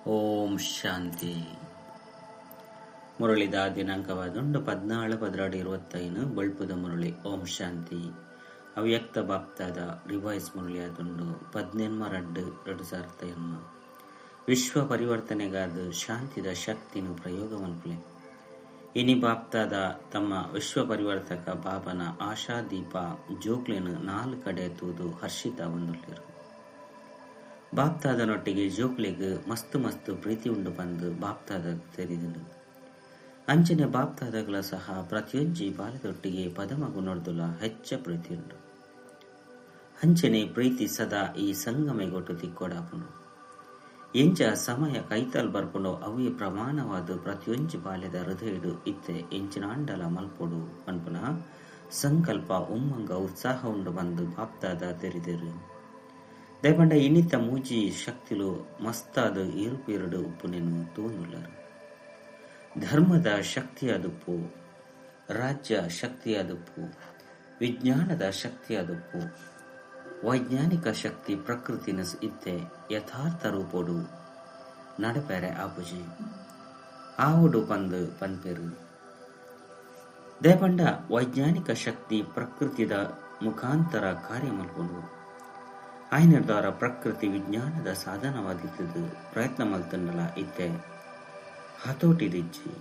ಓಂ ಶಾಂತಿ. ಮುರಳಿದ ದಿನಾಂಕವಾದುಂಡು 14/12/25 ಬಳ್ಪುದ ಮುರಳಿ. ಓಂ ಶಾಂತಿ. ಅವ್ಯಕ್ತ ಬಾಪ್ತಾದ ರಿವೈಸ್ ಮುರಳಿಯಾದುಂಡು 18/2/2021. ವಿಶ್ವ ಪರಿವರ್ತನೆಗಾದ ಶಾಂತಿದ ಶಕ್ತಿನು ಪ್ರಯೋಗ ಮಲ್ಪಲೆ. ಇನಿ ಬಾಪ್ತಾದ ತಮ್ಮ ವಿಶ್ವ ಪರಿವರ್ತಕ ಬಾಬನ ಆಶಾದೀಪ ಜೋಕ್ಲೆನು 4 ಕಡೆ ತೂದು ಹರ್ಷಿತ ಹೊಂದುಳ್ಳಿರು. ಬಾಪ್ತಾದನೊಟ್ಟಿಗೆ ಜೋಕ್ಲೆಗ್ ಮಸ್ತು ಪ್ರೀತಿ ಉಂಡು ಬಂದು ಬಾಪ್ತಾದ ತೆರೆದಿಡು. ಅಂಚನೆ ಬಾಪ್ತಾದಗಳ ಸಹ ಪ್ರತಿಯೊಂಜಿ ಬಾಲ್ಯದೊಟ್ಟಿಗೆ ಪದಮಗು ನೋಡ್ದುಲ ಹೆಚ್ಚ ಪ್ರೀತಿ ಉಂಡು. ಅಂಚನೆ ಪ್ರೀತಿ ಸದಾ ಈ ಸಂಗಮೆಗೊಟ್ಟು ತಿಕ್ಕೊಡಾಪುಂಡು. ಎಂಚ ಸಮಯ ಕೈತಲ್ ಬರ್ಪುಂಡು ಅವೇ ಪ್ರಮಾಣವಾದ ಪ್ರತಿಯೊಂಜಿ ಬಾಲ್ಯದ ಹೃದಯಡು ಇತ್ತೆ ಎಂಚಿನಾಂಡಲ ಮಲ್ಪೊಡು ಪನ್ಪುನ ಸಂಕಲ್ಪ ಉಮ್ಮಂಗ ಉತ್ಸಾಹ ಉಂಡು ಬಂದು ಬಾಪ್ತಾದ ತೆರೆದಿರು. ದಯಪಂಡ ಇನ್ನಿತ ಮೂಜಿ ಶಕ್ತಿಲು ಮಸ್ತಾದ ಏರುಪೇರುಡು ಉಪ್ಪುನೆನು ತೋನುಳ್ಳರು. ಧರ್ಮದ ಶಕ್ತಿಯಾದುಪ್ಪು, ರಾಜ್ಯ ಶಕ್ತಿಯಾದುಪ್ಪು, ವಿಜ್ಞಾನದ ಶಕ್ತಿಯಾದುಪ್ಪು, ವೈಜ್ಞಾನಿಕ ಶಕ್ತಿ ಪ್ರಕೃತಿನ ಇತ್ತೆ ಯಥಾರ್ಥ ರೂಪೋಡು ನಡಪೆರೆ ಆಪುಜಿ ಆವುಡು ಬಂದು ಪನ್ಪೆರು. ದಯಪಂಡ ವೈಜ್ಞಾನಿಕ ಶಕ್ತಿ ಪ್ರಕೃತಿದ ಮುಖಾಂತರ ಕಾರ್ಯ ಮಲ್ಪುಂಡು. ಆಯ್ನ ದ್ವಾರ ಪ್ರಕೃತಿ ವಿಜ್ಞಾನದ ಸಾಧನವಾದಿದ್ದು ಪ್ರಯತ್ನ ಮಲ್ತಂಡಲ ಇತ್ತೆ ಹತೋಟಿದಿಜ್ಜಿ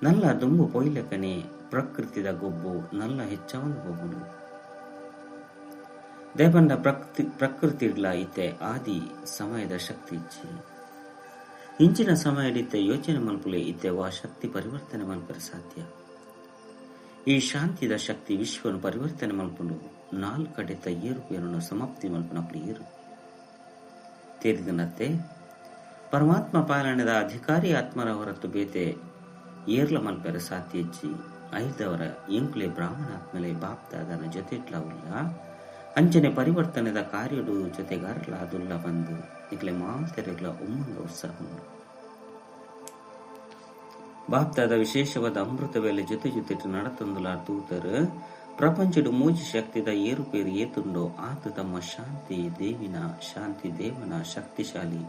ನಲ್ಲ ದುಂಬು ಪೊಯ್ಲಕನೆ ಪ್ರಕೃತಿದ ಗೊಬ್ಬು ನಲ್ಲ ಹೆಚ್ಚವನ್ನು ಹೋಗುಡು. ದೇಪಂಡ ಪ್ರಕೃತಿಡ್ಲ ಇತ್ತೆ ಆದಿ ಸಮಯದ ಶಕ್ತಿ ಇಜ್ಜಿ ಇಂಚಿನ ಸಮಯಡಿತ್ತೆ ಯೋಚನೆ ಮಲ್ಪುಲೆ ಇತ್ತೆ ವಾ ಶಕ್ತಿ ಪರಿವರ್ತನೆ ಮಲ್ಪರೆ ಸಾಧ್ಯ. ಈ ಶಾಂತಿದ ಶಕ್ತಿ ವಿಶ್ವನು ಪರಿವರ್ತನೆ ಮಲ್ಪುಂಡು 4 ಕಡೆತ ಏರುಪೇರನ್ನು ಸಮಾಪ್ತಿ ಮಲ್ಪನಪ್ಪು ಏರು ತೇರಿದನತ್ತೆ. ಪರಮಾತ್ಮ ಪಾಲನೆದ ಅಧಿಕಾರಿ ಆತ್ಮರ ಹೊರತು ಬೇತೆ ಏರ್ಲ ಮಲ್ಪೆರ ಸಾಧ್ಯ ಇಜ್ಜಿ ಐದವರ ಎಂಕ್ಲೆ ಬ್ರಾಹ್ಮಣಾತ್ಮಲೆ ಬಾಪ್ತಾದನ ಜೊತೆಟ್ಲವುಲ್ಲ. ಅಂಚನೆ ಪರಿವರ್ತನೆದ ಕಾರ್ಯಡು ಜೊತೆಗಾರಲ ಅದುಲ್ಲ ಬಂದು ಇಕ್ಲೆ ಮಾತೆರೆಗ್ಲ ಉಮ್ಮಂಗ ಉತ್ಸಾಹ ಉಂಡು. ಬಾಪ್ತಾದ ವಿಶೇಷವಾದ ಅಮೃತ ವೇಳೆ ಜೊತೆ ನಡತೊಂದುಲ ತೂತರು ಪ್ರಪಂಚಡು ಮೂಜಿ ಶಕ್ತಿದ ಏರುಪೇರು ಏತುಂಡೋ ಆತ ತಮ್ಮ ಶಾಂತಿ ದೇವನ ಶಕ್ತಿಶಾಲಿ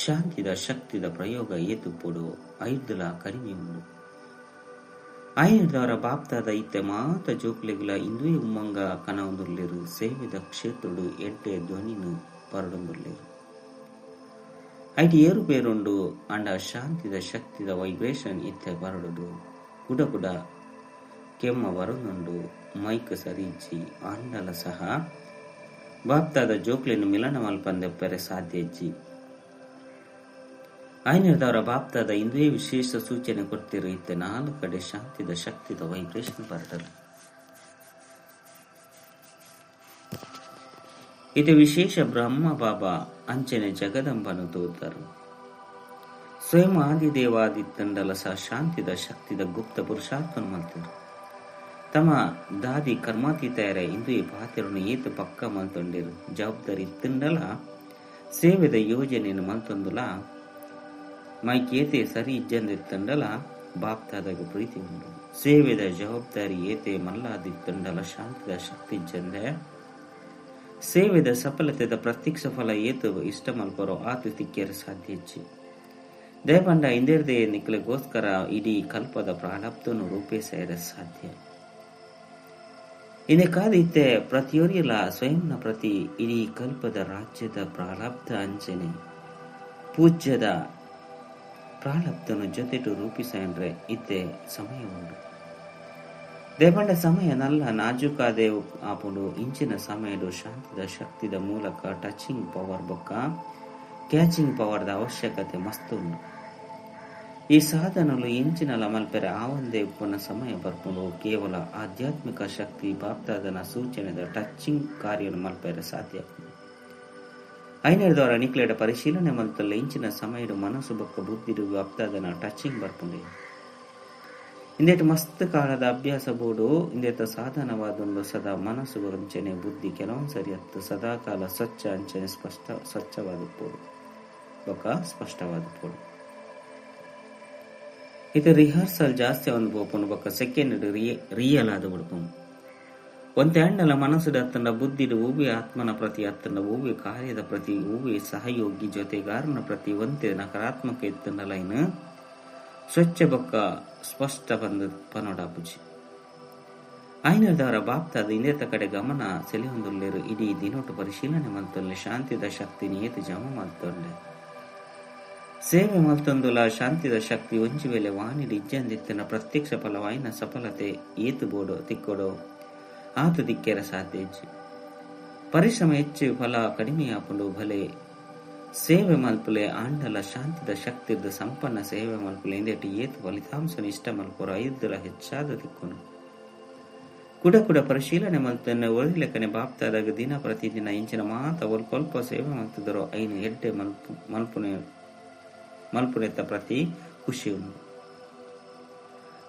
ಶಾಂತಿದ ಶಕ್ತಿದ ಪ್ರಯೋಗ ಏತುಪುಡು ಐದುಲ ಕಡಿಮೆ ಉಂಡು. ಆಯ್ನದವರ ಬಾಪ್ತಾದ ಇತ್ತೆ ಮಾತ ಜೋಕ್ಲೆಗ್ಲ ಇಂದುವೆ ಉಮ್ಮಂಗ ಕನವೊಂದುರ್ಲಿರು. ಸೇವೆದ ಕ್ಷೇತ್ರುಡು ಎಡ್ಡೆ ಧ್ವನಿನು ಪರಡೊಂದುರ್ಲಿರು. ಐಟಿ ಏರುಪೇರುಂಡು ಅಂಡ ಶಾಂತಿದ ಶಕ್ತಿದ ವೈಬ್ರೇಷನ್ ಇತ್ತೆ ಬರಡುಡು. ಕುಡ ಕೆಮ್ಮ ಬರೊಂದುಂಡು ಮೈಕ್ ಸರಿಜ್ಜಿ ಅಂಡಲ ಸಹ ಬಾಪ್ತಾದ ಜೋಕ್ಲೆನು ಮಿಲನ ಮಲ್ಪಂದೆಪ್ಪರೆ ಸಾಧ್ಯ ಇಜ್ಜಿ. ಆಯ್ನದವರ ಬಾಪ್ತಾದ ಇಂದುವೇ ವಿಶೇಷ ಸೂಚನೆ ಕೊಡ್ತಿರು ಇತ್ತೆ 4 ಕಡೆ ಶಾಂತಿದ ಶಕ್ತಿದ ವೈಬ್ರೇಷನ್ ಬರಡಲು. ಇದು ವಿಶೇಷ ಬ್ರಹ್ಮ ಬಾಬಾ ಅಂಚನೆ ಜಗದಂಬನು ತೋತರು. ಸ್ವಯಂ ಆದಿದೇವಾದಿತ್ತಂಡಲ ಸಹ ಶಾಂತಿದ ಶಕ್ತಿದ ಗುಪ್ತ ಪುರುಷಾರ್ಥನು ಮಲ್ತರು. ತಮ್ಮ ದಾದಿ ಕರ್ಮಾತೀತಯರ ಇಂದು ಈ ಪಾತ್ರನು ಏತು ಪಕ್ಕ ಮಲ್ತೊಂಡಿರು. ಜವಾಬ್ದಾರಿ ತಿಂಡಲ ಸೇವೆದ ಯೋಜನೆಯನ್ನು ಮಲ್ತೊಂದುಲ ಮೈಕ್ ಏತೆ ಸರಿ ಇಜ್ಜಂದಿತ್ತಂಡಲ ಬಾಪ್ತಾದಾಗ ಪ್ರೀತಿ ಉಂಡು. ಸೇವೆದ ಜವಾಬ್ದಾರಿ ಏತೆ ಮಲ್ಲಾದಿತ್ತಂಡಲ ಶಾಂತಿದ ಶಕ್ತಿ ಇಜ್ಜಂದೆ ಸೇವೆದ ಸಫಲತೆದ ಪ್ರತ್ಯಕ್ಷ ಫಲ ಏತು ಇಷ್ಟ ಮಲ್ಪರೋ ಆತು ತಿಕ್ಕೇರ ಸಾಧ್ಯ ಇಜ್ಜಿ. ದಯಪಂಡ ಇಂದಿರ್ದೆ ನಿಕ್ಲೆಗೋಸ್ಕರ ಇಡೀ ಕಲ್ಪದ ಪ್ರಾರಬ್ಧನು ರೂಪಿಸೇರ ಸಾಧ್ಯ. ಇದೇ ಕಾದಿತ್ತೆ ಪ್ರತಿಯೊರಿಯಲ ಸ್ವಯಂನ ಪ್ರತಿ ಇಡೀ ಕಲ್ಪದ ರಾಜ್ಯದ ಪ್ರಾರಬ್ಧ ಅಂಚನೆ ಪೂಜ್ಯದ ಪ್ರಾರಬ್ಧನು ಜೊತೆಟು ರೂಪಿಸಂಡ್ರೆ ಇತ್ತೆ ಸಮಯ ಉಂಡು. ದೇಪಂಡ ಸಮಯ ನಲ್ಲ ನಾಜುಕಾದೇವು ಆಪುಂಡು. ಇಂಚಿನ ಸಮಯಡು ಶಾಂತಿದ ಶಕ್ತಿದ ಮೂಲಕ ಟಚಿಂಗ್ ಪವರ್ ಬೊಕ್ಕ ಕ್ಯಾಚಿಂಗ್ ಪವರ್ದ ಅವಶ್ಯಕತೆ ಮಸ್ತು ಉಂಡು. ಈ ಸಾಧನಲು ಇಂಚಿನಲ ಮಲ್ಪೆರೆ ಆವಂದೇ ಉಪ್ಪುನ ಸಮಯ ಬರ್ಪುಂಡು. ಕೇವಲ ಆಧ್ಯಾತ್ಮಿಕ ಶಕ್ತಿ ಬಾಪ್ತಾದನ ಸೂಚನೆದ ಟಚಿಂಗ್ ಕಾರ್ಯನು ಮಲ್ಪೆರೆ ಸಾಧ್ಯ. ಐನರದವರ ನಿಕ್ಲೆಡ ಪರಿಶೀಲನೆ ಮಲ್ತಲ್ಲ ಇಂಚಿನ ಸಮಯಡು ಮನಸ್ಸು ಬೊಕ್ಕ ಬುದ್ಧಿಡು ಬಾಪ್ತಾದನ ಟಚಿಂಗ್ ಬರ್ಪುಂಡೆ. ಇಂದೇಟ ಮಸ್ತ್ ಕಾಲದ ಅಭ್ಯಾಸ ಬೋಡು ಇಂದೇತ ಸಾಧನವಾದೊಂದು ಸದಾ ಮನಸ್ಸು ಅಂಚನೆ ಬುದ್ಧಿ ಕೆಲವೊಂದ್ಸರಿ ಹತ್ತು ಸದಾಕಾಲ ಸ್ವಚ್ಛ ಅಂಚನೆ ಸ್ವಚ್ಛವಾದಪ್ಪೋಡು ಬೊಕ್ಕ ಸ್ಪಷ್ಟವಾದಪ್ಪೋಡು. ಇದು ರಿಹರ್ಸಲ್ ಜಾಸ್ತಿ ಒಂದು ಬೋಪುನು ಬೊಕ್ಕ ಸೆಕೆಂಡ್ ರಿಯಲ್ ಆದ ಬಿಡ್ಪುನು. ಒಂತೆ ಅಂಡಲ ಮನಸ್ಸುಡ ಅತ್ತಂಡ ಬುದ್ಧಿಡು ಹೂವಿ ಆತ್ಮನ ಪ್ರತಿ ಅತ್ತಂಡ ಹೂವಿ ಕಾರ್ಯದ ಪ್ರತಿ ಹೂವಿ ಸಹಯೋಗಿ ಜೊತೆಗಾರನ ಪ್ರತಿ ಒಂತೆ ನಕಾರಾತ್ಮಕ ಎತ್ತಂಡಲೈನ ಸ್ವಚ್ಛ ಬೊಕ್ಕ ಸ್ಪಷ್ಟ ಬಂದ ಪನೋಡಾಪುಜಿ ಐನದಾರ ಬಾಪ್ತಾದ ಇಂದೇತ ಕಡೆ ಗಮನ ಸೆಳೆಯೊಂದುಲ್ಲೇರು ಇಡೀ ದಿನೊಟ್ಟು ಪರಿಶೀಲನೆ ಮಲ್ತೊಲ್ಲೆ ಶಾಂತಿದ ಶಕ್ತಿ ಏತು ಜಮ ಮಲ್ತೊಲ್ಲೆ ಸೇವೆ ಮಲ್ತೊಂದುಲ ಶಾಂತಿದ ಶಕ್ತಿ ಒಂಜಿ ವೇಳೆ ವಾಣಿಡಿ ಇಜ್ಜಂದಿತ್ತಿನ ಪ್ರತ್ಯಕ್ಷ ಫಲವಾಯಿನ ಸಫಲತೆ ಏತು ಬೋಡೋ ತಿಕ್ಕೊಡೋ ಆತು ದಿಕ್ಕೆರ ಸಾಧ್ಯ ಪರಿಶ್ರಮ ಹೆಚ್ಚು ಫಲ ಕಡಿಮೆಯಾಪುಂಡು ಭಲೆ ಸೇವೆ ಮಲ್ಪುಲೆ ಆಂಡಲ ಶಾಂತಿದ ಶಕ್ತಿದ ಸಂಪನ್ನ ಸೇವೆ ಮಲ್ಪುಲೆ ಇಂದೇಟಿ ಏತು ಫಲಿತಾಂಶ ಇಷ್ಟ ಮಲ್ಪುರ ಐದರ ಹೆಚ್ಚಾದ ತಿಕ್ಕೊನು ಕುಡ ಪರಿಶೀಲನೆ ಮಲ್ತನ್ನ ಒಳ್ಳೆಕನೆ ಬಾಪ್ತಾದಾಗ ದಿನ ಪ್ರತಿದಿನ ಇಂಚಿನ ಮಾತ ಸ್ವಲ್ಪ ಸೇವೆ ಮಲ್ತಿದ್ದರೋ ಐನು ಎಡ್ಡೆ ಮಲ್ಪುನೆತ್ತ ಪ್ರತಿ ಖುಷಿ ಉಂಟು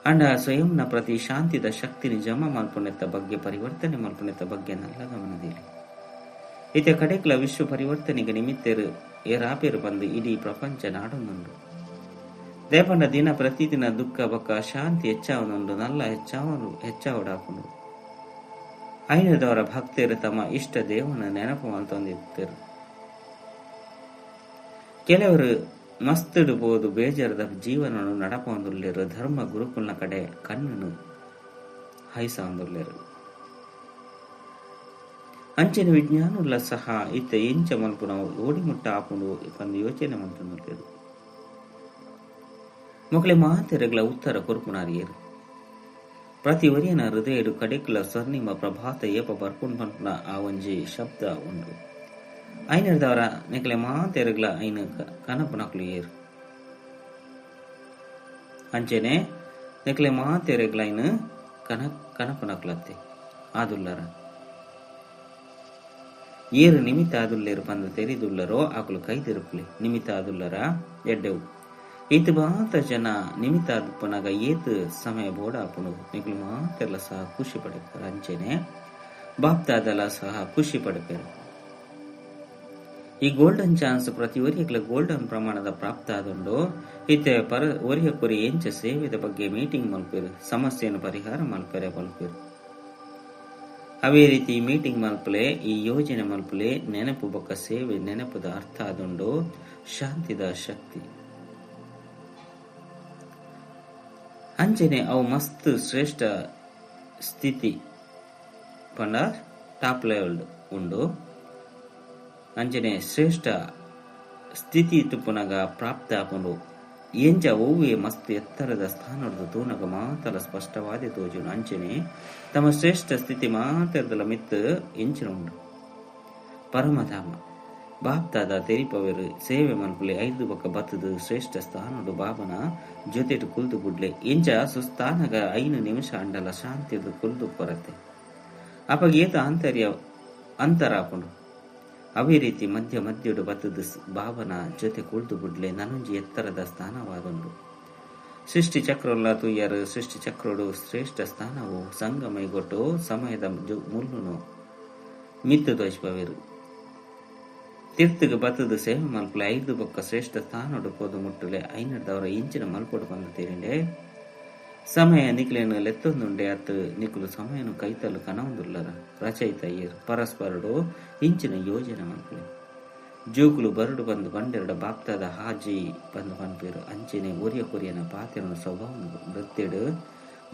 ಅಂಡ ಸ್ವಯಂನ ಪ್ರತಿ ಶಾಂತಿದ ಶಕ್ತಿನಿ ಜಮ ಮಲ್ಪುನೆತ್ತ ಬಗ್ಗೆ ಪರಿವರ್ತನೆ ಮಲ್ಪುನೆತ್ತ ಬಗ್ಗೆ ನಲ್ಲ ಗಮನದಿಲ್ಲ ಇತ ಕಡೆಕ್ಲ ವಿಶ್ವ ಪರಿವರ್ತನೆಗೆ ನಿಮಿತ್ತರು ಏರಾಪೇರು ಬಂದು ಇಡೀ ಪ್ರಪಂಚ ನಾಡೊಂದುಂಡು ದೇಪಂಡ ದಿನ ಪ್ರತಿದಿನ ದುಃಖ ಬಕ್ಕ ಶಾಂತಿ ಹೆಚ್ಚಾವನುಂಡು ನಲ್ಲ ಹೆಚ್ಚಾವಡಾಪುಂಡು ಐನದವರ ಭಕ್ತರು ತಮ್ಮ ಇಷ್ಟ ದೇವನ ನೆನಪು ಅಂತಂದಿರ್ತಾರೆ ಕೆಲವರು ಮಸ್ತಿಡಬಹುದು ಬೇಜಾರದ ಜೀವನವನ್ನು ನಡಪೊಂದುಲ್ಲೇರು ಧರ್ಮ ಗುರುಕುಲ್ನ ಕಡೆ ಕಣ್ಣನ್ನು ಹೈಸೊಂದುಲ್ಲೇರು ಅಂಚಿನ ವಿಜ್ಞಾನುಲ್ಲ ಸಹ ಇತ್ತ ಎಂಚ ಮಲ್ಪುನ ಓಡಿಮುಟ್ಟ ಆಪುಂಡು ಒಂದು ಯೋಚನೆ ಮಂತುಲ್ಲೇರು ಮೊಕಲೆ ಮಾತೆರೆಗಳ ಉತ್ತರ ಕೊರ್ಪುನಾರಿಯರು ಪ್ರತಿ ಒರಿಯನ ಹೃದಯಡು ಕಡೆಕ್ಲ ಸ್ವರ್ಣಿಮ ಪ್ರಭಾತ ಏಪ ಬರ್ಪುಣ್ ಪಂಪುನ ಆ ಒಂಜಿ ಶಬ್ದ ಉಂಡು ಐನರ್ದವರ ನೆಕ್ಲೆ ಮಾತೆರೆಗ್ಲ ಐನ ಕನಪುನಕ್ಲು ಏರು ಅಂಚೆನೆ ನೆಕ್ಲೆ ಮಾತೆರೆಗ್ಲ ಐನ ಕನಪುನಕ್ಲತ್ತೆ ಆದುಲ್ಲರ ಏರು ನಿಮಿತ್ತ ಆದುಲ್ಲೇರು ಪಂದ ತೆರಿದುಲ್ಲರೋ ಆಕುಲು ಕೈ ತಿರುಪ್ಲೆ ನಿಮಿತ್ತ ಆದುಲ್ಲರ ಎಡ್ಡೆವು ಈತ ಬಾತ ಜನ ನಿಮಿತ್ತ ಆದುಪ್ಪನಾಗ ಏತು ಸಮಯ ಬೋಡ ಆಪುನು ನಿಕ್ಲು ಮಾತೆರ್ಲ ಸಹ ಖುಷಿ ಪಡೆಪರು ಅಂಚೆನೆ ಬಾಪ್ತಾದಲ ಸಹ ಖುಷಿ ಪಡೆಪರು ಈ ಗೋಲ್ಡನ್ ಚಾನ್ಸ್ ಪ್ರತಿ ಒರಿಯಕ್ಲ ಗೋಲ್ಡನ್ ಪ್ರಮಾಣದ ಪ್ರಾಪ್ತ ಆದುಂಡು ಇತ್ತೆ ಒರಿಯಕೊರಿ ಎಂಚ ಸೇವೆದ ಬಗ್ಗೆ ಮೀಟಿಂಗ್ ಮಲ್ಪೇರು ಸಮಸ್ಯೆಯನ್ನು ಪರಿಹಾರ ಮಲ್ಪೆರೆ ಮಲ್ಪೇರು ಅವೇ ರೀತಿ ಮೀಟಿಂಗ್ ಮಲ್ಪಲೆ ಈ ಯೋಜನೆ ಮಲ್ಪಲೆ ನೆನಪು ಬೊಕ್ಕ ಸೇವೆ ನೆನಪುದ ಅರ್ಥ ಆದುಂಡು ಶಾಂತಿದ ಶಕ್ತಿ ಅಂಚನೆ ಅವು ಮಸ್ತ್ ಶ್ರೇಷ್ಠ ಸ್ಥಿತಿ ಪಂಡ ಟಾಪ್ ಲೆವೆಲ್ ಉಂಡು ಅಂಚನೆ ಶ್ರೇಷ್ಠ ಸ್ಥಿತಿ ತುಪ್ಪುನಗ ಪ್ರಾಪ್ತ ಆಪುಂಡು ಎಂಚ ಓವೇ ಮಸ್ತ್ ಎತ್ತರದ ಸ್ಥಾನದ ತೂನಗ ಮಾತಲ ಸ್ಪಷ್ಟವಾದ ತೋಜುನು ಅಂಚನೆ ತಮ್ಮ ಶ್ರೇಷ್ಠ ಸ್ಥಿತಿ ಮಾತರದಲ ಮಿತ್ ಎಂಚಿನ ಉಂಡು ಪರಮಧಾಮ ಬಾಪ್ತಾದ ತೆರಿಪವರು ಸೇವೆ ಮನ್ಪುಲೆ ಐದು ಬೊಕ್ಕ ಬತ್ತದು ಶ್ರೇಷ್ಠ ಸ್ಥಾನಡು ಬಾಬನ ಜೊತೆಟು ಕುಲ್ದು ಬುಡ್ಲೆ ಎಂಚ ಸುಸ್ಥಾನಗ 5 ನಿಮಿಷ ಅಂಡಲ ಶಾಂತಿದು ಕುಲ್ದು ಕೊರತೆ ಅಪಗ ಏತ ಅಂತರಾಪುಂಡು ಅವೇ ರೀತಿ ಮಧ್ಯಡು ಬತ್ತದು ಬಾಬನ ಜೊತೆ ಕುಳ್ದು ಬುಡ್ಲೆ ನನೊಂಜಿ ಎತ್ತರದ ಸ್ಥಾನವಾದುಂಡು ಸೃಷ್ಟಿ ಚಕ್ರಲ್ಲ ತುಯ್ಯರು ಸೃಷ್ಟಿ ಚಕ್ರೋಡು ಶ್ರೇಷ್ಠ ಸ್ಥಾನವು ಸಂಗಮೈಗೊಟ್ಟು ಸಮಯದ ಮುಳ್ಳುನು ಮಿತ್ತು ದೋಷ್ಪವೇರು ತೀರ್ಥಗೆ ಬತ್ತದ ಸೇವೆ ಮಲ್ಪಲೆ 5 ಬೊಕ್ಕ ಶ್ರೇಷ್ಠ ಸ್ಥಾನಡು ಪೋದು ಮುಟ್ಟುಲೆ ಐನರ್ದವರ ಇಂಚಿನ ಮಲ್ಪೊಡು ಬಂದು ತೀರಿಂಡೆ ಸಮಯ ನಿಕ್ಲೇನು ಲೆತ್ತೊಂದುಂಡೆ ಅತ್ತು ನಿಕುಲು ಸಮಯನು ಕೈತಲು ಕನವೊಂದುಲ್ಲರ ರಚಯಿತ ಏರು ಪರಸ್ಪರಡು ಇಂಚಿನ ಯೋಜನೆ ಮಲ್ಪಲೆ ಜೋಗುಲು ಬರಡು ಬಂದು ಬಂಡೆರಡ ಬಾಪ್ತಾದ ಹಾಜಿ ಬಂದು ಪನ್ಪೇರು ಅಂಚೆನೆ ಒರಿಯ ಕೊರಿಯನ ಪಾತೆರನ ಸ್ವಭಾವ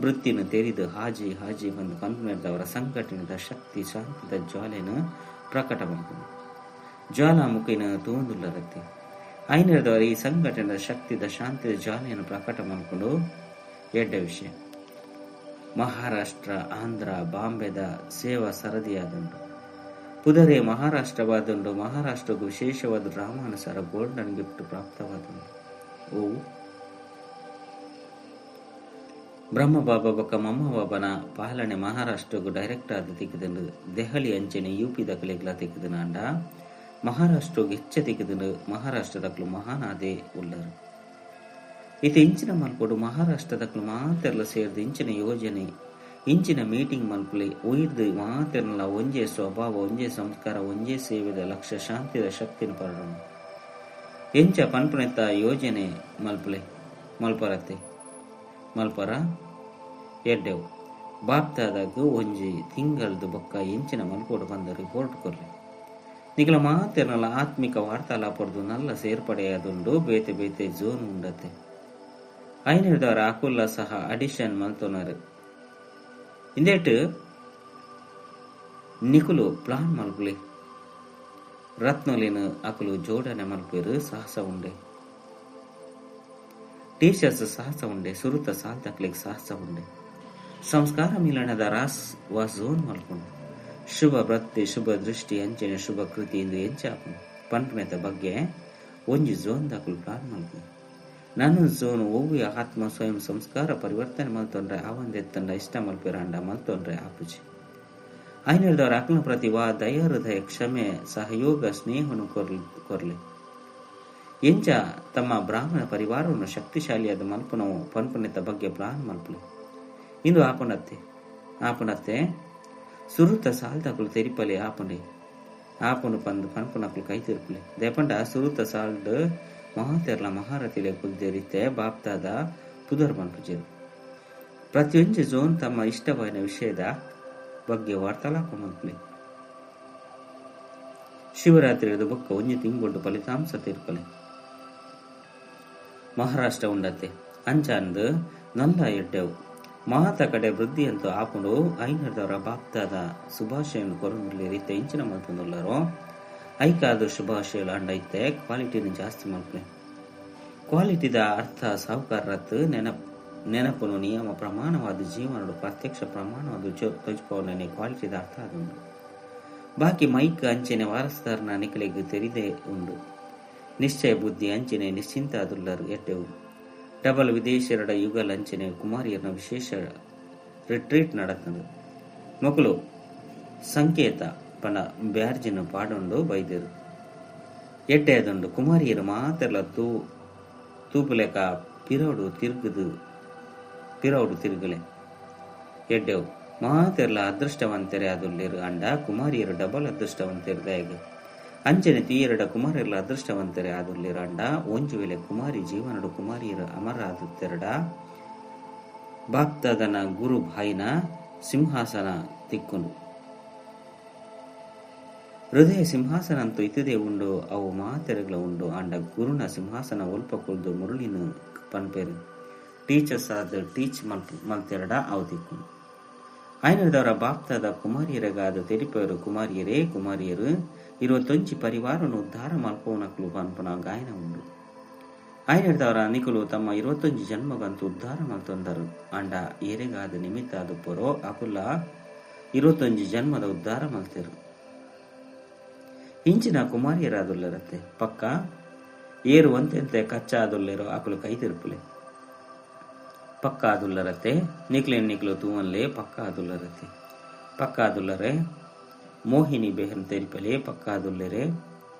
ವೃತ್ತಿನ ತೆರಿದು ಹಾಜಿ ಬಂದು ಪನ್ಪೇರದವರ ಸಂಘಟನೆದ ಶಕ್ತಿ ಶಾಂತಿದ ಜ್ವಾಲೆನ ಪ್ರಕಟ ಮಾಡ್ಕೊಂಡು ಜ್ವಾಲಾಮುಖಿನ ತೂಂದುಲ್ಲರತ್ತೆ ಐನರದವರ ಈ ಸಂಘಟನೆದ ಶಕ್ತಿದ ಶಾಂತಿದ ಜ್ವಾಲೆಯನ್ನು ಪ್ರಕಟ ಮಾಡಿಕೊಂಡು ಎಡ್ಡ ವಿಷಯ ಮಹಾರಾಷ್ಟ್ರ ಆಂಧ್ರ ಬಾಂಬೆದ ಸೇವಾ ಸರದಿಯಾದುಂಟು ಪುದರೆ ಮಹಾರಾಷ್ಟ್ರವಾದುಂಡು ಮಹಾರಾಷ್ಟ್ರಗೂ ವಿಶೇಷವಾದ ರಾಮಾನುಸಾರ ಗೋಲ್ಡನ್ ಗಿಫ್ಟ್ ಪ್ರಾಪ್ತವಾದುಂಟು ಓ ಬ್ರಹ್ಮಬಾಬಾ ಬೊಕ್ಕ ಮಮ್ಮಬಾಬನ ಪಾಲನೆ ಮಹಾರಾಷ್ಟ್ರಗೂ ಡೈರೆಕ್ಟ್ ಆದ ತಿಕ್ಕಿದಂಡು ದೆಹಲಿ ಅಂಚೆನೆ ಯುಪಿ ದಕಲೆಗ್ಲ ತಿಕ್ಕಿದನ ಅಂಡ ಮಹಾರಾಷ್ಟ್ರಗೂ ಹೆಚ್ಚ ತಿಕ್ಕಿದಂಡು ಮಹಾರಾಷ್ಟ್ರದಕ್ಲು ಮಹಾನಾದೆ ಉಳ್ಳರು ಇತ ಇಂಚಿನ ಮಲ್ಪೊಡು ಮಹಾರಾಷ್ಟ್ರದಕ್ಲು ಮಾತೆರ್ಲ ಸೇರ್ದು ಇಂಚಿನ ಯೋಜನೆ ಇಂಚಿನ ಮೀಟಿಂಗ್ ಮಲ್ಪಲೆ ಉಯಿರ್ದು ಮಾತೆರ್ಲ ಒಂಜೇ ಸ್ವಭಾವ ಒಂಜೇ ಸಂಸ್ಕಾರ ಒಂಜೇ ಸೇವೆದ ಲಕ್ಷ್ಯ ಶಾಂತಿದ ಶಕ್ತಿನ ಪರಡೋಣ ಎಂಚ ಪನ್ಪುನೆತ್ತ ಯೋಜನೆ ಮಲ್ಪಲೆ ಮಲ್ಪರತ್ತೆ ಮಲ್ಪರ ಎಡ್ಡೆವು ಬಾಪ್ತಾದಾಗ ಒಂಜಿ ತಿಂಗಳದು ಬೊಕ್ಕ ಎಂಚಿನ ಮಲ್ಕೋಡು ಬಂದ ರಿಪೋರ್ಟ್ ಕೊರ್ಲಿ ನಿಖಲ ಮಾತೆರ್ನಲ ಆತ್ಮಿಕ ವಾರ್ತಾಲಾಪರ್ದು ನಲ್ಲ ಸೇರ್ಪಡೆಯಾದುಂಡು ಬೇತೆ ಬೇತೆ ಜೋನ್ ಉಂಡತೆ ಐನಿರ್ದವರ ಅಕುಲ್ಲ ಸಹ ಅಡಿಷನ್ ಮಲ್ತೊನರು ಇಂದೇಟ್ ನಿಕುಲು ಪ್ಲಾನ್ ಮಲ್ಪುಲಿ ರತ್ನೊಲಿನ ಅಕುಲು ಜೋಡಣೆ ಮಲ್ಪೇರು ಸಾಹಸ ಉಂಡೆ ಟೀಚರ್ಸ್ ಸಾಹಸ ಉಂಡೆ ಸುರುತ ಸಾಲ್ತಕ್ಲಿಗೆ ಸಾಹಸ ಉಂಡೆ ಸಂಸ್ಕಾರ ಮಿಲನದ ರಾಸ್ ವಾಸ್ ಝೋನ್ ಮಲ್ಕೊಂಡು ಶುಭ ವೃತ್ತಿ ಶುಭ ದೃಷ್ಟಿ ಅಂಚನೆ ಶುಭ ಕೃತಿ ಎಂದು ಎಂಚಾಪುಂಡು ಪಂಪನೆತ ಬಗ್ಗೆ ಒಂಜಿ ಝೋನ್ ದಾಕುಲು ಪ್ಲಾನ್ ಮಲ್ಪುಂಡು ನನ್ನ ಝೋನ್ ಓವಿಯ ಆತ್ಮ ಸ್ವಯಂ ಸಂಸ್ಕಾರ ಪರಿವರ್ತನೆ ಮಲ್ತೊಂಡ್ರೆ ಅವಂದೆತ್ತಂಡ ಇಷ್ಟ ಮಲ್ಪೇರಾಂಡ ಮಲ್ತೊಂಡ್ರೆ ಆಪುಜಿ ಐನರ್ದವರ ಅಕ್ಲ ಪ್ರತಿವಾ ದಯ ಹೃದಯ ಕ್ಷಮೆ ಸಹಯೋಗ ಸ್ನೇಹನು ಕೊರ್ಲಿ ಎಂಚ ತಮ್ಮ ಬ್ರಾಹ್ಮಣ ಪರಿವಾರವನ್ನು ಶಕ್ತಿಶಾಲಿಯಾದ ಮಲ್ಪನವು ಪನ್ಪನೆತ ಬಗ್ಗೆ ಪ್ಲಾನ್ ಮಲ್ಪಲಿ ಇಂದು ಆಪುನತ್ತೆ ಸುರುತ ಸಾಲ್ದಕುಲು ತೆರಿಪಲೆ ಆಪುನು ಪಂದು ಪನ್ಪುನಕುಲು ಕೈ ತಿರುಪಲಿ ದೇಪಂಡ ಸುರುತ ಸಾಲ್ಡ್ ಮಹಾತೆರ್ಲ ಮಹಾರತಿಲೆ ಕುಲ್ದೇರಿತೆ ಬಾಪ್ತಾದ ಪುದರ್ ಮನ್ಪುಜರು ಪ್ರತಿಯೊಂದು ಝೋನ್ ತಮ್ಮ ಇಷ್ಟವಾದ ವಿಷಯದ ಬಗ್ಗೆ ವಾರ್ತಾಲಾಪ ಮಲ್ಪಲಿ ಶಿವರಾತ್ರಿಯದ ಬೊಕ್ಕ ಒಂಜಿ ತಿಂಗೊಂಡು ಫಲಿತಾಂಶ ತಿರುಪಲೆ ಮಹಾರಾಷ್ಟ್ರ ಉಂಡತೆ ಅಂಚಾಂದ್ ನಲ್ಲ ಎಡ್ಡೆವು ಮಾತ ಕಡೆ ವೃದ್ಧಿ ಅಂತೂ ಆಪುಂಡು ಐನರ್ದವರ ಬಾಪ್ತಾದ ಶುಭಾಶಯನ್ನು ಕೊರಲಿ ರೀತಿ ಇಂಚಿನ ಮಲ್ಪುಂದುಳ್ಳರೋ ಐಕಾದ ಶುಭಾಶಯಲು ಅಂಡೈತೆ ಕ್ವಾಲಿಟಿನ ಜಾಸ್ತಿ ಮಲ್ಪಲೆ ಕ್ವಾಲಿಟಿದ ಅರ್ಥ ಸಾಹುಕಾರತ್ ನೆನಪುನು ನಿಯಮ ಪ್ರಮಾಣವಾದ ಜೀವನಡು ಪ್ರತ್ಯಕ್ಷ ಪ್ರಮಾಣವಾದ ತೊಜ್ಪವನೇ ಕ್ವಾಲಿಟಿದ ಅರ್ಥ ಅದುಂಡು ಬಾಕಿ ಮೈಕ್ ಅಂಚೆನೆ ವಾರಸ್ದಾರನ ನಿಕಲಿಗೆ ತೆರಿದೇ ಉಂಡು ನಿಶ್ಚಯ ಬುದ್ಧಿ ಅಂಚನೆ ನಿಶ್ಚಿಂತ ಅದುಲ್ಲರು ಎಟ್ಟೆವು ಡಬಲ್ ವಿದೇಶಿಯರಡ ಯುಗಲ್ ಅಂಚನೆ ಕುಮಾರಿಯರ್ನ ವಿಶೇಷ ರಿಟ್ರೀಟ್ ನಡತಂದು ಮಕ್ಕಳು ಸಂಕೇತ ಪಂಡ ಬ್ಯಾರ್ಜಿನ ಪಾಡೊಂಡು ಬೈದರು ಎಡ್ಡೆ ಅದುಂಡು ಕುಮಾರಿಯರು ಮಾತೆರ್ಲ ತೂಪುಲೆಕ ಪಿರೌಡು ತಿರುಗಲೆ ಎಡ್ಡೆವು ಮಾತೆರ್ಲ ಅದೃಷ್ಟವಂತರೇ ಅದುಲ್ಲೇರು ಅಂಡ ಕುಮಾರಿಯರು ಡಬಲ್ ಅದೃಷ್ಟವಂತರಿದಾಗ ಅಂಚನೆ ತೀಯರಡ ಕುಮಾರಿಯರ್ಲ ಅದೃಷ್ಟವಂತರೇ ಆದುಲ್ಲೇರು ಅಂಡ ಒಂಜು ವೇಳೆ ಕುಮಾರಿ ಜೀವನಡು ಕುಮಾರಿಯರು ಅಮರಾದುತ್ತೆರಡ ಬಾಪ್ತಾದನ ಗುರು ಭಾಯಿನ ಸಿಂಹಾಸನ ತಿಕ್ಕುಂಡು ಹೃದಯ ಸಿಂಹಾಸನ ಅಂತೂ ಇತದೇ ಉಂಡು ಅವು ಮಾತೆರೆಗಳ ಉಂಡು ಅಂಡ ಗುರುನ ಸಿಂಹಾಸನ ಒಲ್ಪ ಕುಲ್ದು ಮುರುಳಿನ ಪನ್ಪೇರು ಟೀಚರ್ಸ್ ಆದ ಟೀಚ್ ಮಲ್ತೆರಡ ಅವು ತಿಕ್ಕುಂಡು ಐನರ್ದವರ ಬಾಪ್ತಾದ ಕುಮಾರಿಯರಿಗಾದ ತೆರಿಪೇರು ಕುಮಾರಿಯರು 21 ಪರಿವಾರನು ಉದ್ಧಾರ ಮಲ್ಪೋನಕ್ಲು ಪನ್ಪನ ಗಾಯನ ಉಂಡು ಐನರ್ದವರ ನಿಕುಲು ತಮ್ಮ 21 ಜನ್ಮಗಂತೂ ಉದ್ಧಾರ ಮಲ್ತೊಂದರು ಅಂಡ ಏರೆಗಾದ ನಿಮಿತ್ತ ಅದು ಪೊರೋ ಅಕುಲ್ಲ 21 ಜನ್ಮದ ಉದ್ಧಾರ ಮಲ್ತೆರು ಇಂಚಿನ ಕುಮಾರಿಯರಾದುಲ್ಲರತ್ತೆ ಪಕ್ಕ ಏರುವಂತೆ ಕಚ್ಚಾ ಆದುಲ್ಲೇರೋ ಅಕುಲು ಕೈ ತಿರುಪುಲೆ ಪಕ್ಕ ಆದುಲ್ಲರತ್ತೆ ನಿಕ್ಲು ತೂವನ್ಲೆ ಪಕ್ಕ ಆದುಲ್ಲರೆ ಮೋಹಿನಿ ಬೇಹನ್ ತೆರಿಪಲೆ ಪಕ್ಕ ಆದುಲ್ಲೆರೆ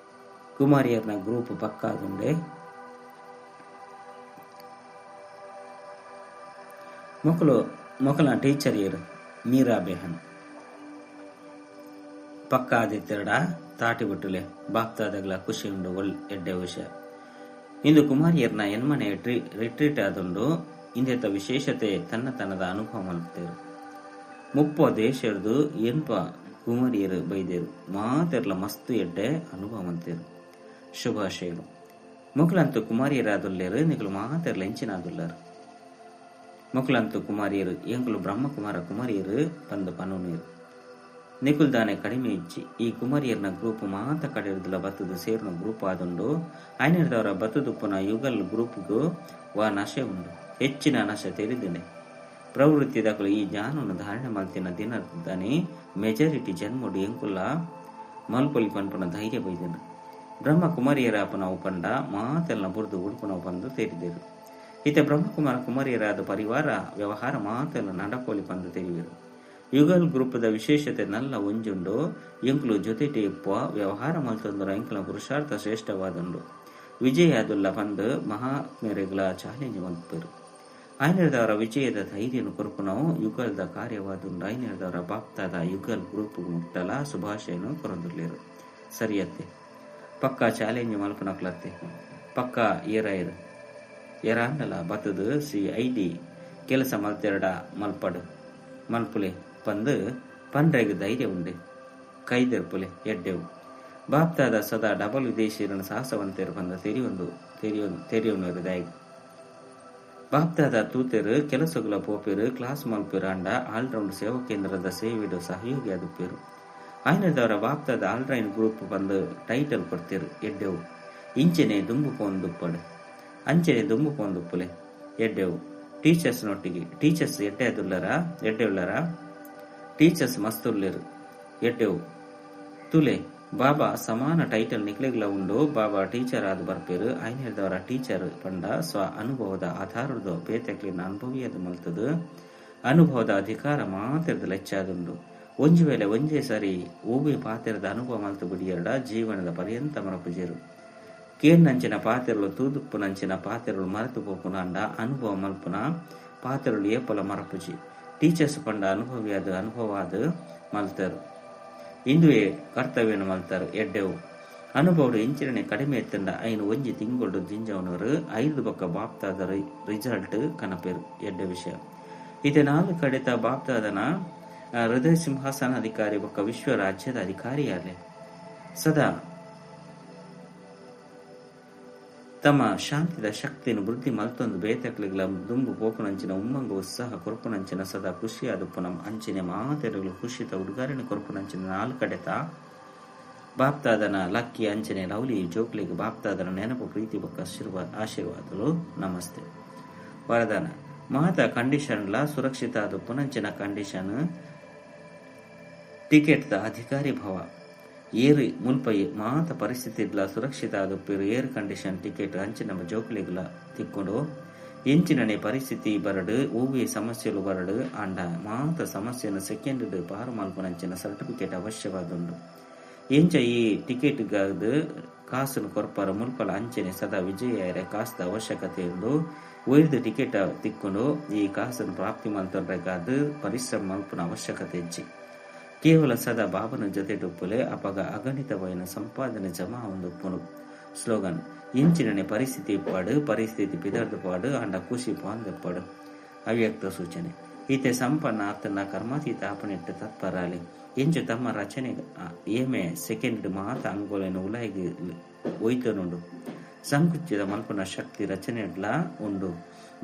ಕುಮಾರಿಯರ್ನ ಗ್ರೂಪ್ ಪಕ್ಕ ಆದುಂಡೆ ಮೊಕಲ ಟೀಚರಿಯರ್ ಮೀರಾ ಬೇಹನ್ ಪಕ್ಕ ಆದಿತ್ತೆರಡ ತಾಟಿ ಬಿಟ್ಟುಲೆ ಬಾಪ್ತಾದಗಳ ಖುಷಿ ಉಂಡು ಎಡ್ಡೆ ವಿಷಯ ಇಂದು ಕುಮಾರಿಯರ್ನ ಎನ್ಮನೆ ರಿಟ್ರೀಟ್ ಆದುಂಡು ಇಂದೆತ ವಿಶೇಷತೆ ತನ್ನದ ಅನುಭವ ಮಲ್ಪೇರು ಮುಪ್ಪ ದೇಶರ್ದು ಎನ್ಪ ಕುಮಾರಿಯರು ಬೈದೇರು ಮಾತೆರ್ಲ ಮಸ್ತು ಎಡ್ಡೆ ಅನುಭವ ಮಲ್ತೇರು ಶುಭಾಶಯಗಳು ಮೊಕಲಂತೂ ಕುಮಾರಿಯರಾದುಲ್ಲೇರು ನಿಕಲು ಮಾತೆರ್ಲ ಎಂಚಿನಾದುಲ್ಲರು ಮೊಕಲಂತೂ ಕುಮಾರಿಯರು ಎಂಕುಲು ಬ್ರಹ್ಮಕುಮಾರ ಕುಮಾರಿಯರು ಬಂದು ಪನೂನೀರು ನಿಕುಲ್ದಾನೆ ಕಡಿಮೆ ಇಚ್ಚಿ ಈ ಕುಮಾರಿಯರ್ನ ಗ್ರೂಪ್ ಮಾತ ಕಡೆರ್ದುಲ ಬತ್ತದು ಸೇರ್ನ ಗ್ರೂಪ್ ಆದುಂಡು ಐನರ್ದವರ ಬತ್ತದುಪ್ಪುನ ಯುಗಲ್ ಗ್ರೂಪ್ಗೂ ವಾ ನಶೆ ಉಂಡು ಹೆಚ್ಚಿನ ನಶೆ ತೆರಿದಿನೆ ಪ್ರವೃತ್ತಿದಕಲು ಈ ಜ್ಞಾನವನ್ನು ಧಾರಣೆ ಮಲ್ತಿನ ದಿನದಾನೆ ಮೆಜಾರಿಟಿ ಜನ್ಮುಡು ಎಂಕುಲ್ಲ ಮಲ್ಪೊಲಿ ಪನ್ಪುನ ಧೈರ್ಯ ಬೈದನು ಬ್ರಹ್ಮಕುಮಾರಿಯರ ಅಪನವು ಪಂಡ ಮಾತೆಲ್ಲ ಬುರ್ದು ಉಡುಪುನವು ಬಂದು ತೆರಿದರು ಈತ ಬ್ರಹ್ಮಕುಮಾರ ಕುಮಾರಿಯರಾದ ಪರಿವಾರ ವ್ಯವಹಾರ ಮಾತೆಲ್ಲ ನಡಪೋಲಿ ಬಂದು ತೆರಿದರು ಯುಗಲ್ ಗ್ರೂಪದ ವಿಶೇಷತೆ ನಲ್ಲ ಒಂಜುಂಡು ಎಂಕುಲು ಜೊತೆ ಟೇಪ ವ್ಯವಹಾರ ಮಲ್ತೊಂದರ ಎಂಕುಲ ಪುರುಷಾರ್ಥ ಶ್ರೇಷ್ಠವಾದುಂಡು ವಿಜಯಾದುಲ್ಲ ಪಂದು ಮಹಾತ್ಮೆರೆಗಳ ಚಾಲೆಂಜ್ ಮಲ್ಪರು ಐನರ್ದವರ ವಿಜಯದ ಧೈರ್ಯನು ಕೊರಪುನವು ಯುಗಲ್ದ ಕಾರ್ಯವಾದುಂಡು ಐನರ್ದವರ ಬಾಪ್ತಾದ ಯುಗಲ್ ಗ್ರೂಪ್ ಮುಟ್ಟಲ ಶುಭಾಶಯನು ಕೊರಂದುಲ್ಲೇರು ಸರಿಯತ್ತೆ ಪಕ್ಕ ಚಾಲೆಂಜ್ ಮಲ್ಪನಕ್ಲತ್ತೆ ಪಕ್ಕ ಎರಾಂಡಲ ಬತ್ತದು CID ಕೆಲಸ ಮಲ್ತೆರಡ ಮಲ್ಪಡು ಮಲ್ಪುಲೆ ಪಂದು ಪಂಡ್ರೆಗ್ ಧೈರ್ಯ ಉಂಡೆ ಕೈದೆರ್ಪುಲೆ ಎಡ್ಡೆವು ಬಾಪ್ತಾದ ಸದಾ ಡಬಲ್ ವಿದೇಶೀಯರನ್ನು ಸಾಹಸವಂತರು ಬಂದ ತೆರಿಯುವವರು ದಾಯಿಗೆ ಬಾಪ್ತಾದ ತೂತೆರು ಕೆಲಸಗಳ ಪೋಪೆರು ಕ್ಲಾಸ್ ಮಲ್ಪೆರು ಅಂಡ ಆಲ್ರೌಂಡ್ ಸೇವಾ ಕೇಂದ್ರದ ಸೇವೆಡು ಸಹಯೋಗಿ ಆದುಪ್ಪೇರು ಆಯ್ನದವರ ಬಾಪ್ತಾದ ಆಲ್ರೌಂಡ್ ಗ್ರೂಪ್ ಬಂದು ಟೈಟಲ್ ಕೊಡ್ತೇರು ಎಡ್ಡೆವು ಇಂಚೆನೆ ದುಂಬು ಪೋಂದುಪ್ಪಡು ಅಂಚೆನೆ ದುಂಬು ಪೋಂದುಪ್ಪುಲೆ ಎಡ್ಡೆವು ಟೀಚರ್ಸ್ ನೊಟ್ಟಿಗೆ ಟೀಚರ್ಸ್ ಎಡ್ಡೆವುಳ್ಳರ ಟೀಚರ್ಸ್ ಮಸ್ತುಲ್ಲೆರು ಎಡ್ಡೆವು ತುಲೆ ಬಾಬಾ ಸಮಾನ ಟೈಟಲ್ ನಿಕ್ಲೆಗ್ಲ ಉಂಡು ಬಾಬಾ ಟೀಚರ್ ಆದ ಬರ್ಪೇರು ಆಯ್ನದವರ ಟೀಚರ್ ಪಂಡ ಸ್ವ ಅನುಭವದ ಆಧಾರದ ಬೇತಕ್ಲಿನ ಅನುಭವಿಯದು ಮಲ್ತದು ಅನುಭವದ ಅಧಿಕಾರ ಮಾತಿರದ ಲೆಚ್ಚಾದುಂಡು ಒಂಜು ವೇಳೆ ಒಂಜೇ ಸರಿ ಓಬೆ ಪಾತ್ರದ ಅನುಭವ ಮಲ್ತು ಬಿಡಿಯರಡ ಜೀವನದ ಪರ್ಯಂತ ಮರಪುಜೇರು ಕೇನ್ನಂಚಿನ ಪಾತ್ರೆಗಳು ತೂದುಪ್ಪುನಂಚಿನ ಪಾತ್ರೆಗಳು ಮರೆತು ಪೋಪುನ ಅಂಡ ಅನುಭವ ಮಲ್ಪುನ ಪಾತ್ರೆಗಳು ಏಪಲ ಮರಪುಜಿ ಟೀಚರ್ಸ್ ಪಂಡ ಅನುಭವಾದ ಮಲ್ತರು ಇಂದುವೆ ಕರ್ತವ್ಯನ ಮಲ್ತಾರು ಎಡ್ಡೆವು ಅನುಭವಡು ಇಂಚಿನ ಕಡಿಮೆ ಎತ್ತಂಡ ಐನು ಒಂಜಿ ತಿಂಗಳು ಜಿಂಜವನವರು 5 ಬೊಕ್ಕ ಬಾಪ್ತಾದ ರಿಸಲ್ಟ್ ಕನಪೇರು ಎಡ್ಡೆ ವಿಷಯ ಇದೇ 4 ಕಡೆತ ಬಾಪ್ತಾದನ ಹೃದಯ ಸಿಂಹಾಸನ ಅಧಿಕಾರಿ ಬೊಕ್ಕ ವಿಶ್ವ ರಾಜ್ಯದ ಅಧಿಕಾರಿಯಾಲೆ ಸದಾ ತಮ್ಮ ಶಾಂತಿದ ಶಕ್ತಿಯನ್ನು ವೃದ್ಧಿ ಮಲ್ತೊಂದು ಬೇತಕ್ಲಿಗಳ ದುಂಬು ಪೋಪುನಂಚಿನ ಉಮ್ಮಂಗ ಉತ್ಸಾಹ ಕೊರಪುನಂಚಿನ ಸದಾ ಖುಷಿಯಾದುಪ್ಪುನ ಅಂಚಿನ ಮಾತೆರಗಳು ಖುಷಿತ ಉಡುಗಾರಿನ ಕೊರಪುನಂಚಿನ 4 ಕಡೆತ ಬಾಪ್ತಾದನ ಲಕ್ಕಿ ಅಂಚನೆ ಲವ್ಲಿ ಜೋಕ್ಲಿಗೆ ಬಾಪ್ತಾದನ ನೆನಪು ಪ್ರೀತಿ ಬೊಕ್ಕ ಆಶೀರ್ವಾದಗಳು ನಮಸ್ತೆ ವರದಾನ ಮಾತ ಕಂಡೀಷನ್ಲ ಸುರಕ್ಷಿತ ಆದುಪ್ಪುನಂಚಿನ ಕಂಡೀಷನ್ ಟಿಕೆಟ್ ದ ಅಧಿಕಾರಿ ಭವ ಏರು ಮುಲ್ಪೈ ಮಾತ ಪರಿಸ್ಥಿತಿಗ್ಲ ಸುರಕ್ಷಿತ ಆದುಪ್ಪೇರು ಏರ್ ಕಂಡೀಷನ್ ಟಿಕೆಟ್ ಅಂಚಿನ ಜೋಕ್ಲಿಗ್ಲ ತಿಕ್ಕೊಂಡು ಎಂಚಿನನೆ ಪರಿಸ್ಥಿತಿ ಬರಡು ಓವಿ ಸಮಸ್ಯೆಲು ಬರಡು ಅಂಡ ಮಾತ ಸಮಸ್ಯೆನ ಸೆಕೆಂಡ್ ಪಾರು ಮಲ್ಪನಂಚಿನ ಸರ್ಟಿಫಿಕೇಟ್ ಅವಶ್ಯವಾದುಂಡು ಎಂಚ ಈ ಟಿಕೆಟ್ ಕಾಸನ್ನು ಕೊರ್ಪಾರ ಮುಲ್ಪಲ ಅಂಚನೆ ಸದಾ ವಿಜಯ ಕಾಸ್ದ ಅವಶ್ಯಕತೆ ಉಂಡು ಒಯ್ದು ಟಿಕೆಟ್ ತಿಕ್ಕೊಂಡು ಈ ಕಾಸನ್ನು ಪ್ರಾಪ್ತಿ ಮಲ್ತೊಂಡ್ರೆಗಾದ ಪರಿಶ್ರಮ ಮಲ್ಪನ ಅವಶ್ಯಕತೆ ಹೆಚ್ಚಿ ಕೇವಲ ಸದಾ ಬಾಬನ ಜೊತೆ ಡುಪ್ಪುಲೆ ಅಪಗ ಅಗಣಿತವೈನ ಸಂಪಾದನೆ ಜಮಾ ಒಂದುಪ್ಪುನು ಸ್ಲೋಗನ್ ಇಂಚಿನನೆ ಪರಿಸ್ಥಿತಿ ಪಾಡು ಪರಿಸ್ಥಿತಿ ಪಿದರ್ದು ಪಾಡು ಅಂಡ ಖುಷಿ ಪಾಂದೆಪ್ಪಡು ಅವ್ಯಕ್ತ ಸೂಚನೆ ಈತೆ ಸಂಪನ್ನ ಆತನ ಕರ್ಮಾತೀತ ಆಪನೆಟ್ಟು ತತ್ಪರಾಲಿ ಎಂಚು ತಮ್ಮ ರಚನೆ ಏಮೆ ಸೆಕೆಂಡ್ ಮಾತ ಅಂಗೋಲೆನ ಉಲಾಯಿಗೆ ಒಯ್ತನುಂಡು ಸಂಕುಚಿತ ಮಲ್ಪನ ಶಕ್ತಿ ರಚನೆಡ್ಲ ಉಂಡು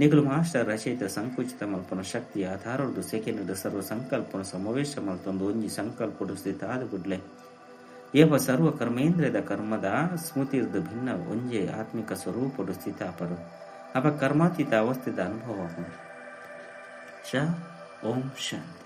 ನಿಗಲು ಮಾಸ್ಟರ್ ರಚಯಿತ ಸಂಕುಚಿತ ಮಲ್ಪನ ಶಕ್ತಿ ಆಧಾರದ್ದು ಸೆಕೆಂಡ್ ಸರ್ವ ಸಂಕಲ್ಪನ ಸಮಾವೇಶ ಮಲ್ತೊಂದು ಒಂಜಿ ಸಂಕಲ್ಪಡು ಸ್ಥಿತ ಆದ ಬಿಡ್ಲೆ ಏವ ಸರ್ವ ಕರ್ಮೇಂದ್ರದ ಕರ್ಮದ ಸ್ಮೃತಿರ್ದು ಭಿನ್ನ ಒಂಜೆ ಆತ್ಮಿಕ ಸ್ವರೂಪಡು ಸ್ಥಿತ ಅಪರು ಅಪ ಕರ್ಮಾತೀತ ಅವಸ್ಥೆದ ಅನುಭವ ಓಂ ಶಾಂತಿ.